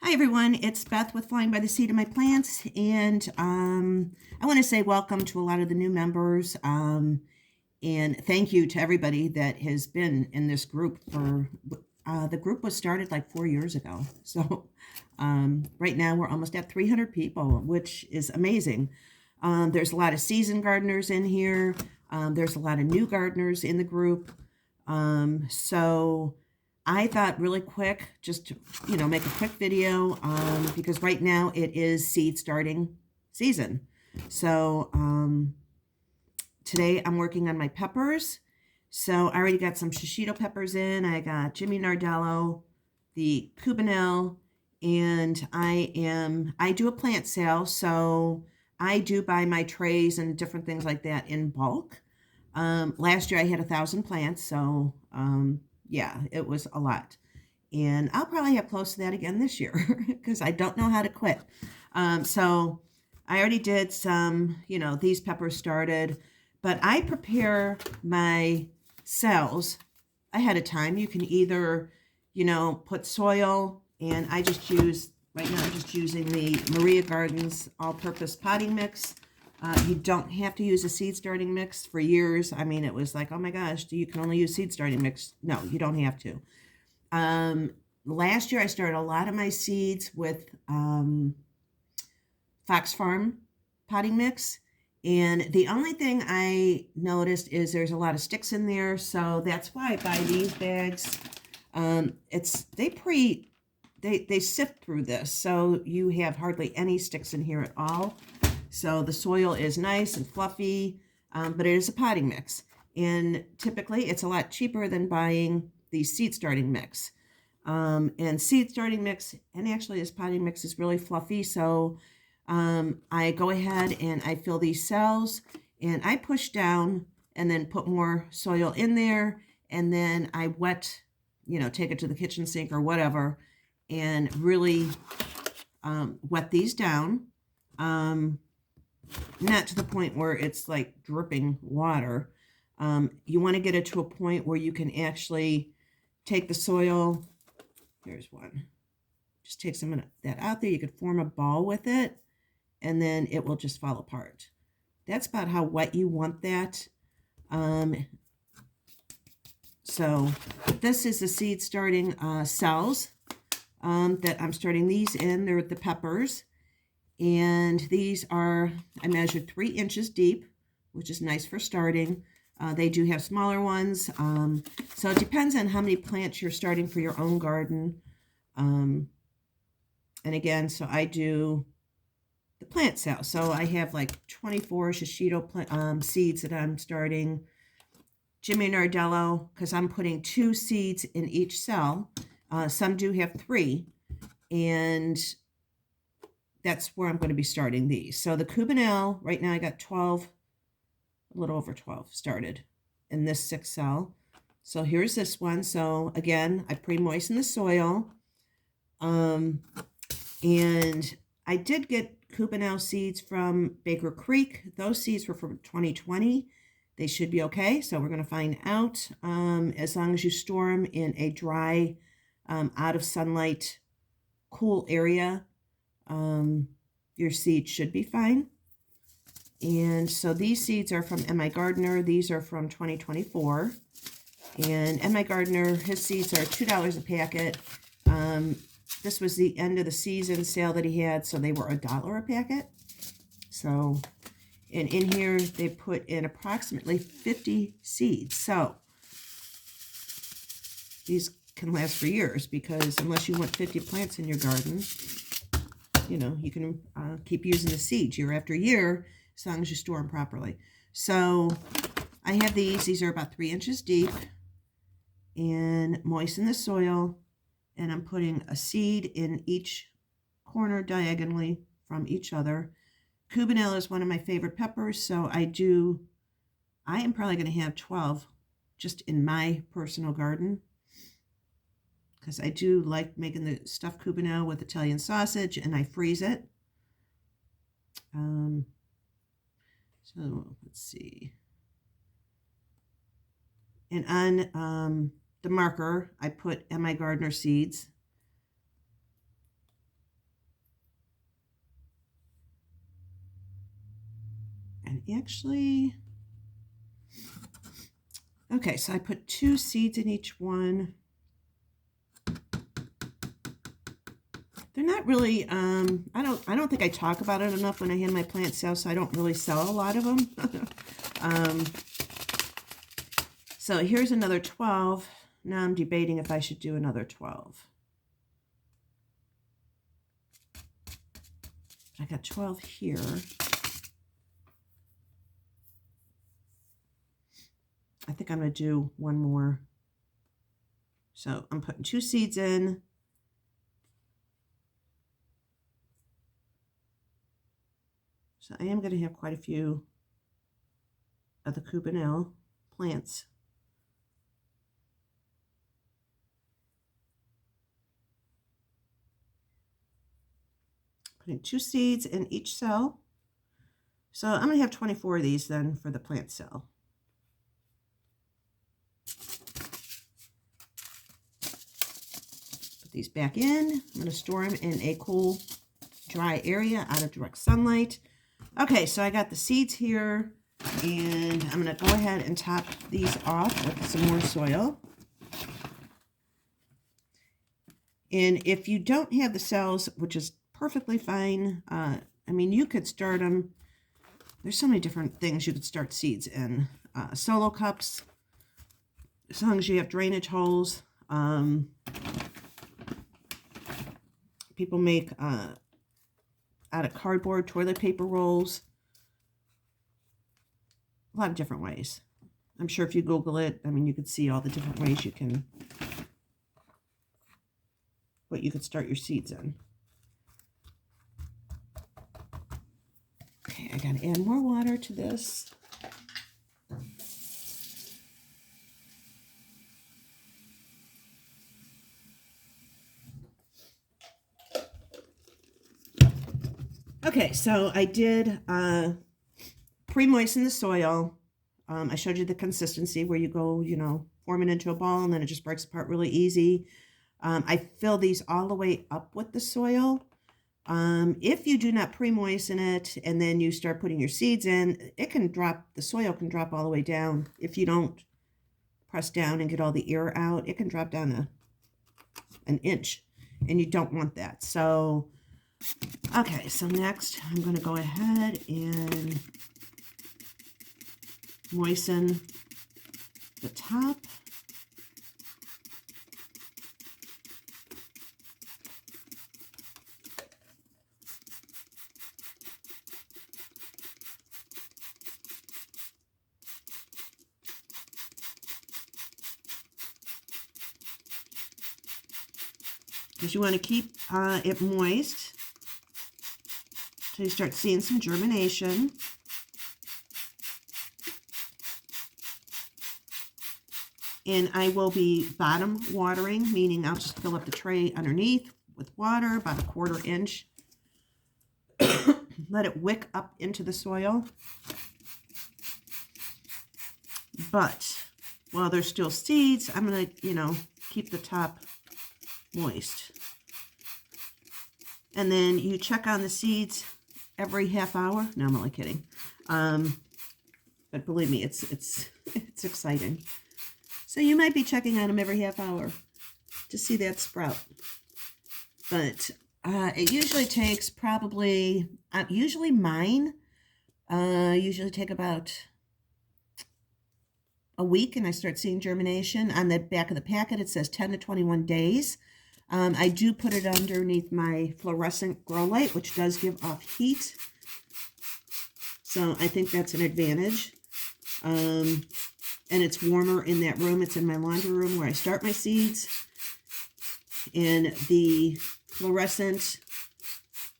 Hi everyone, it's Beth with Flying by the Seat of My Plants, and I want to say welcome to a lot of the new members, and thank you to everybody that has been in this group for, the group was started like 4 years ago, so right now we're almost at 300 people, which is amazing. There's a lot of seasoned gardeners in here, there's a lot of new gardeners in the group, so I thought really quick, just to, make a quick video because right now it is seed starting season. So today I'm working on my peppers. So I already got some shishito peppers in. I got Jimmy Nardello, the Cubanelle, and I do a plant sale. So I do buy my trays and different things like that in bulk. Last year I had 1,000 plants, so yeah, it was a lot. And I'll probably have close to that again this year because I don't know how to quit. So I already did some, these peppers started, but I prepare my cells ahead of time. You can either, put soil, and I just use, right now I'm just using the Maria Gardens all-purpose potting mix. You don't have to use a seed starting mix. For years, I mean, it was like, oh my gosh, you can only use seed starting mix. No, you don't have to. Last year I started a lot of my seeds with Fox Farm potting mix. And the only thing I noticed is there's a lot of sticks in there. So that's why I buy these bags. They sift through this. So you have hardly any sticks in here at all. So the soil is nice and fluffy, but it is a potting mix. And typically it's a lot cheaper than buying the seed starting mix. And seed starting mix, and actually this potting mix is really fluffy. So I go ahead and I fill these cells and I push down and then put more soil in there. And then I wet, take it to the kitchen sink or whatever, and really wet these down. Not to the point where it's like dripping water. You want to get it to a point where you can actually take the soil. Here's one. Just take some of that out there. You could form a ball with it, and then it will just fall apart. That's about how wet you want that. So this is the seed starting cells that I'm starting these in. They're the peppers. And these are, I measured 3 inches deep, which is nice for starting. They do have smaller ones. So it depends on how many plants you're starting for your own garden. And again, so I do the plant sale. So I have like 24 shishito seeds that I'm starting. Jimmy Nardello, because I'm putting 2 seeds in each cell. Some do have 3. And that's where I'm going to be starting these. So the Cubanelle, right now I got 12, a little over 12 started in this 6 cell. So here's this one. So again, I pre-moisten the soil. And I did get Cubanelle seeds from Baker Creek. Those seeds were from 2020. They should be okay. So we're going to find out. As long as you store them in a dry, out of sunlight, cool area, your seeds should be fine. And so these seeds are from M.I. Gardener. These are from 2024. And M.I. Gardener, his seeds are $2 a packet. This was the end of the season sale that he had, so they were $1 a packet. So, and in here they put in approximately 50 seeds. So these can last for years, because unless you want 50 plants in your garden, you can keep using the seeds year after year, as long as you store them properly. So I have these. These are about 3 inches deep, and moisten the soil. And I'm putting a seed in each corner diagonally from each other. Cubanelle is one of my favorite peppers, so I am probably going to have 12 just in my personal garden, because I do like making the stuffed Cubanelle with Italian sausage, and I freeze it. So let's see. And on the marker, I put M.I. Gardener seeds. actually, okay, so I put 2 seeds in each one. They're not really, I don't think I talk about it enough when I hand my plant sale, so I don't really sell a lot of them. So here's another 12. Now I'm debating if I should do another 12. I got 12 here. I think I'm going to do one more. So I'm putting 2 seeds in. So I am going to have quite a few of the Cubanelle plants. Putting 2 seeds in each cell. So I'm going to have 24 of these then for the plant cell. Put these back in. I'm going to store them in a cool, dry area out of direct sunlight. Okay, so I got the seeds here, and I'm going to go ahead and top these off with some more soil. And if you don't have the cells, which is perfectly fine, I mean, you could start them. There's so many different things you could start seeds in. Solo cups, as long as you have drainage holes. People make out of cardboard toilet paper rolls. A lot of different ways. I'm sure if you Google it, I mean, you could see all the different ways you can, what you could start your seeds in. Okay, I gotta add more water to this. Okay, so I did pre-moisten the soil. I showed you the consistency where you go, form it into a ball and then it just breaks apart really easy. I fill these all the way up with the soil. If you do not pre-moisten it and then you start putting your seeds in, the soil can drop all the way down. If you don't press down and get all the air out, it can drop down an inch, and you don't want that. So, okay, so next I'm going to go ahead and moisten the top. Because you want to keep it moist until you start seeing some germination. And I will be bottom watering, meaning I'll just fill up the tray underneath with water, about a 1/4 inch. Let it wick up into the soil. But while there's still seeds, I'm going to, keep the top moist. And then you check on the seeds every half hour. No, I'm only kidding. But believe me, it's exciting. So you might be checking on them every half hour to see that sprout. But it usually takes probably, usually mine, usually take about a week and I start seeing germination. On the back of the packet, it says 10 to 21 days. I do put it underneath my fluorescent grow light, which does give off heat. So I think that's an advantage. And it's warmer in that room. It's in my laundry room where I start my seeds. And the fluorescent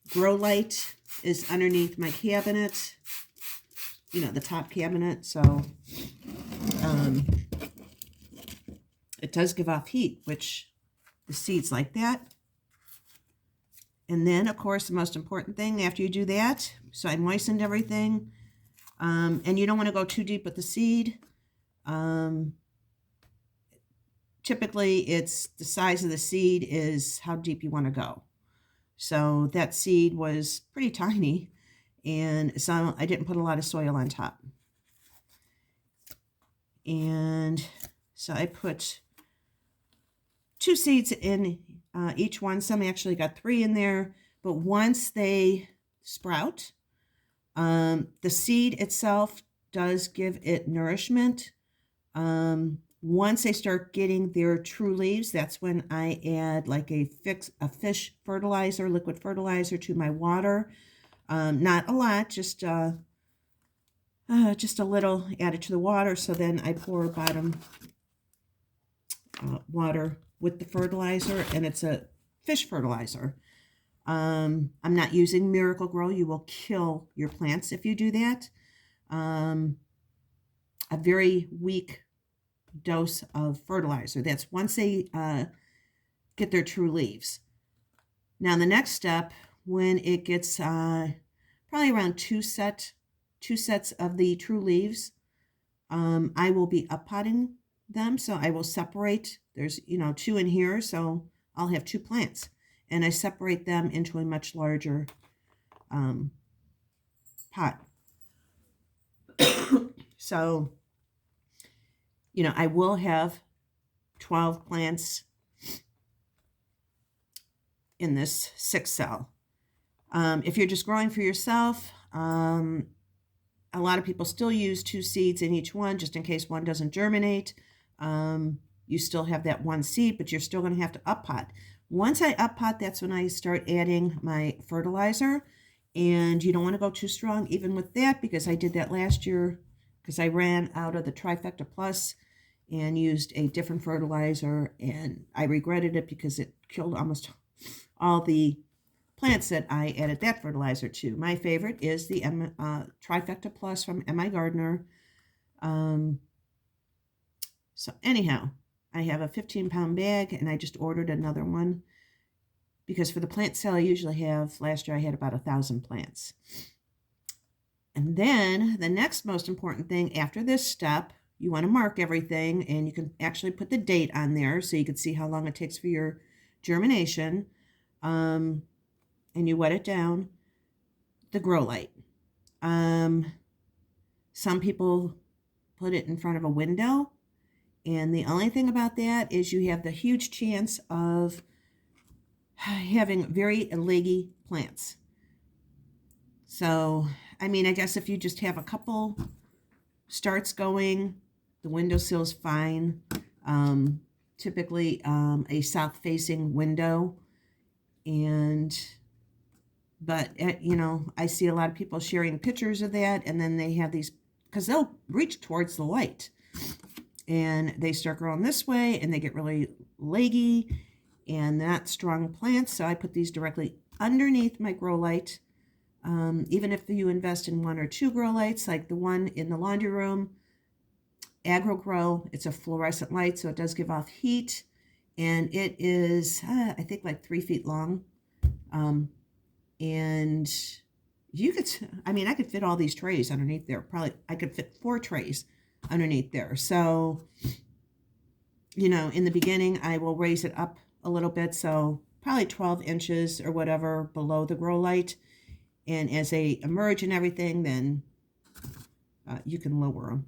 grow light is underneath my cabinet, the top cabinet. So it does give off heat, which the seeds like that. And then, of course, the most important thing after you do that, so I moistened everything, and you don't want to go too deep with the seed. Typically, it's the size of the seed is how deep you want to go. So that seed was pretty tiny, And so I didn't put a lot of soil on top. And so I put 2 seeds in each one. Some actually got 3 in there. But once they sprout, the seed itself does give it nourishment. Once they start getting their true leaves, that's when I add like a fish fertilizer, liquid fertilizer to my water. Not a lot, just a little added to the water. So then I pour bottom water with the fertilizer, and it's a fish fertilizer. I'm not using Miracle-Gro. You will kill your plants if you do that. A very weak dose of fertilizer. That's once they get their true leaves. Now the next step, when it gets probably around two sets of the true leaves, I will be uppotting them. So I will separate. There's 2 in here, so I'll have 2 plants, and I separate them into a much larger pot. So I will have 12 plants in this 6 cell. If you're just growing for yourself, a lot of people still use 2 seeds in each one, just in case one doesn't germinate. You still have that 1 seed, but you're still going to have to up-pot. Once I up-pot, that's when I start adding my fertilizer. And you don't want to go too strong even with that, because I did that last year because I ran out of the Trifecta Plus and used a different fertilizer, and I regretted it because it killed almost all the plants that I added that fertilizer to. My favorite is the Trifecta Plus from M.I. Gardner. So anyhow, I have a 15-pound bag, and I just ordered another one because for the plant sale I usually have, last year I had about 1,000 plants. And then the next most important thing after this step, you want to mark everything, and you can actually put the date on there so you can see how long it takes for your germination. And you wet it down. The grow light. Some people put it in front of a window, and the only thing about that is you have the huge chance of having very leggy plants. So, I guess if you just have a couple starts going, the windowsill is fine. Typically a south-facing window. But I see a lot of people sharing pictures of that, and then they have these, because they'll reach towards the light, and they start growing this way, and they get really leggy and not strong plants. So I put these directly underneath my grow light. Even if you invest in 1 or 2 grow lights, like the one in the laundry room, AgroGrow, it's a fluorescent light, so it does give off heat, and it is, I think, like 3 feet long. And you could, I could fit all these trays underneath there. Probably I could fit 4 trays underneath there. So, in the beginning, I will raise it up a little bit. So probably 12 inches or whatever below the grow light. And as they emerge and everything, then you can lower them.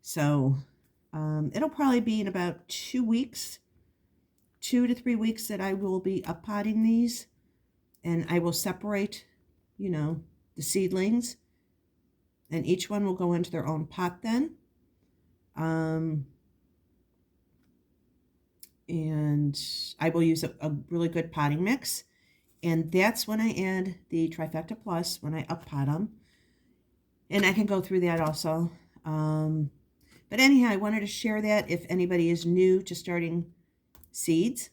So it'll probably be in about 2 weeks, 2 to 3 weeks that I will be up-potting these. And I will separate, the seedlings. And each one will go into their own pot then. And I will use a really good potting mix. And that's when I add the Trifecta Plus, when I up-pot them. And I can go through that also. But anyhow, I wanted to share that if anybody is new to starting seeds.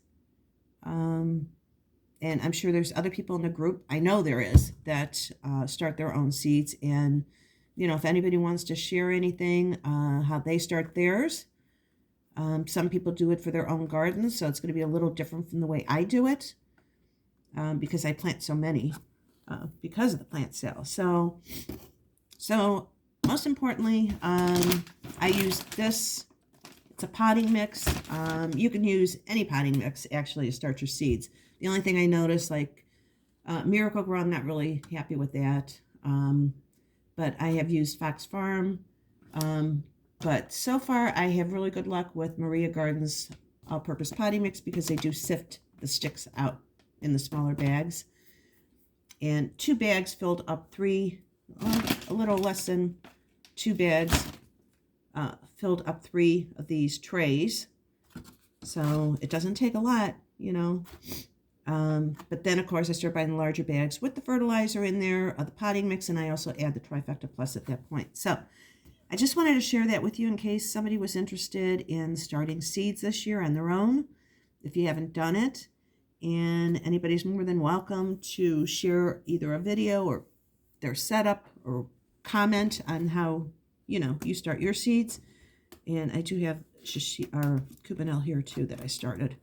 And I'm sure there's other people in the group, I know there is, that start their own seeds. And, if anybody wants to share anything, how they start theirs. Some people do it for their own gardens, so it's going to be a little different from the way I do it. Because I plant so many because of the plant sale. So most importantly, I use this. It's a potting mix. You can use any potting mix, actually, to start your seeds. The only thing I noticed, like Miracle-Gro, I'm not really happy with that. But I have used Fox Farm. But so far, I have really good luck with Maria Garden's all-purpose potting mix because they do sift the sticks out in the smaller bags. And 2 bags filled up 3, a little less than 2 bags filled up 3 of these trays. So it doesn't take a lot, you know. But then, of course, I start buying the larger bags with the fertilizer in there, the potting mix, and I also add the Trifecta Plus at that point. So I just wanted to share that with you in case somebody was interested in starting seeds this year on their own, if you haven't done it. And anybody's more than welcome to share either a video or their setup or comment on how, you know, you start your seeds. And I do have Cubanelle here too that I started.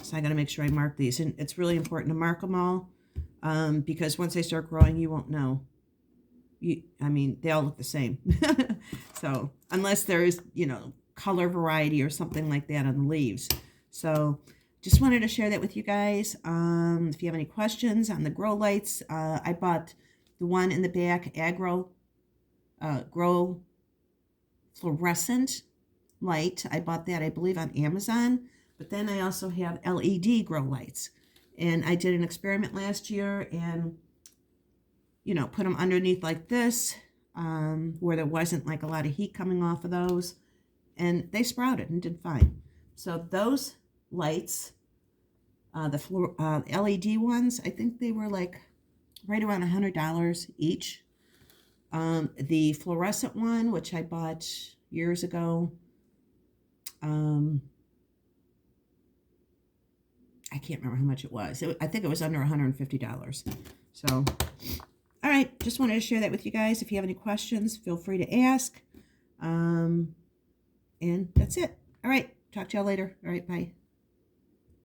So I got to make sure I mark these. And it's really important to mark them all because once they start growing, you won't know. I mean, they all look the same. So unless there's, you know, color variety or something like that on the leaves. So just wanted to share that with you guys. If you have any questions on the grow lights, I bought the one in the back, Grow Fluorescent light. I bought that, I believe, on Amazon. But then I also have LED grow lights. And I did an experiment last year and, you know, put them underneath like this, where there wasn't like a lot of heat coming off of those. And they sprouted and did fine. So those lights, the LED ones, I think they were like right around $100 each. The fluorescent one, which I bought years ago, I can't remember how much it was. I think it was under $150. So, all right, just wanted to share that with you guys. If you have any questions, feel free to ask. And that's it. All right, talk to y'all later. All right, bye.